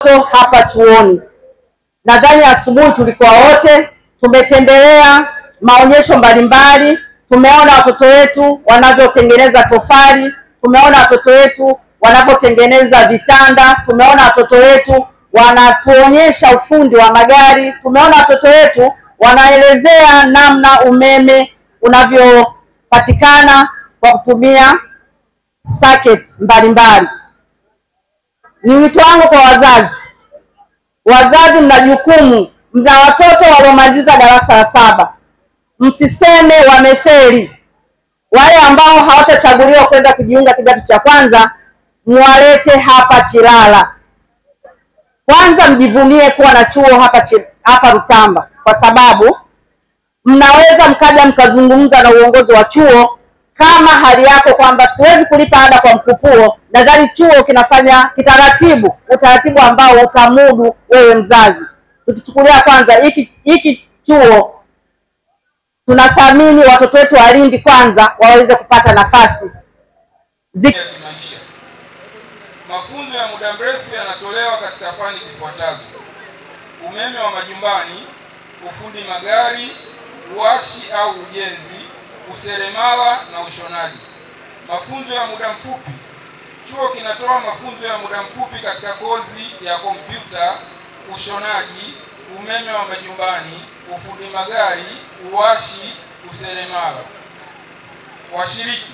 Hapa chuoni, nadhani asubuhi tulikuwa wote tumetembelea maonyesho mbalimbali. Tumeona watoto wetu wanavyotengeneza tofali, tumeona watoto wetu wanavyotengeneza vitanda, tumeona watoto wetu wanatuonyesha ufundi wa magari, tumeona watoto wetu wanaelezea namna umeme unavyopatikana kwa kutumia circuit mbalimbali. Ni wito wangu kwa wazazi, mna jukumu, mna watoto waliomaliza darasa la 7. Msiseme wamefeli. Wale ambao hawatachaguliwa kwenda kujiunga kidato cha kwanza, mwalete hapa Chilala. Kwanza mjivunie kuwa na chuo hapa Rutamba, kwa sababu mnaweza mkaja mkazungumza na uongozi wa chuo kama hali yako kwamba siwezi kulipa ada kwa mkupuo. Nadhani chuo kinafanya utaratibu ambao utamudu wewe mzazi. Tukichukulia kwanza hiki chuo tunathamini watoto wetu wa Lindi kwanza waweze kupata nafasi. Mafunzo ya muda mrefu yanatolewa katika fani zifuatazo: umeme wa majumbani, ufundi magari, uashi au ujenzi, useremala na ushonaji. Mafunzo ya muda mfupi. Chuo kinatoa mafunzo ya muda mfupi katika kozi ya kompyuta, ushonaji, umeme wa majumbani, ufundi magari, uashi, useremala. Washiriki.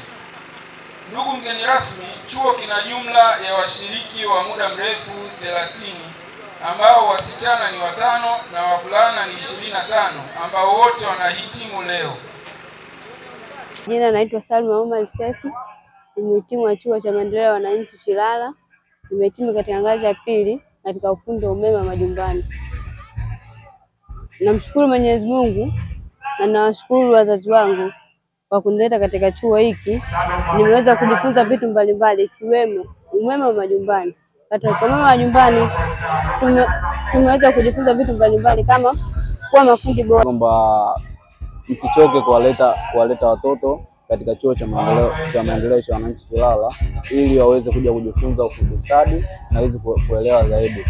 Ndugu mgeni rasmi, chuo kina jumla ya washiriki wa muda mrefu 30 ambao wasichana ni 5 na wavulana ni 25 ambao wote wanahitimu leo. Jina naitwa Salma Omar Sefi, nimehitimu wa chuo cha maendeleo ya wananchi Chilala. Nimehitimu katika ngazi ya 2 katika ufundi wa umeme wa majumbani. Namshukuru Mwenyezi Mungu na nawashukuru wazazi wangu kwa kunileta katika chuo hiki. Nimeweza kujifunza vitu mbalimbali ikiwemo umeme wa majumbani. Katika umeme wa majumbani tumeweza kujifunza vitu mbalimbali kama kuwa mafundi bora. Kwamba msichoke kuwaleta watoto katika chuo cha maendeleo cha wananchi Chilala ili waweze kuja kujifunza ufundi stadi na hizi kuelewa zaidi.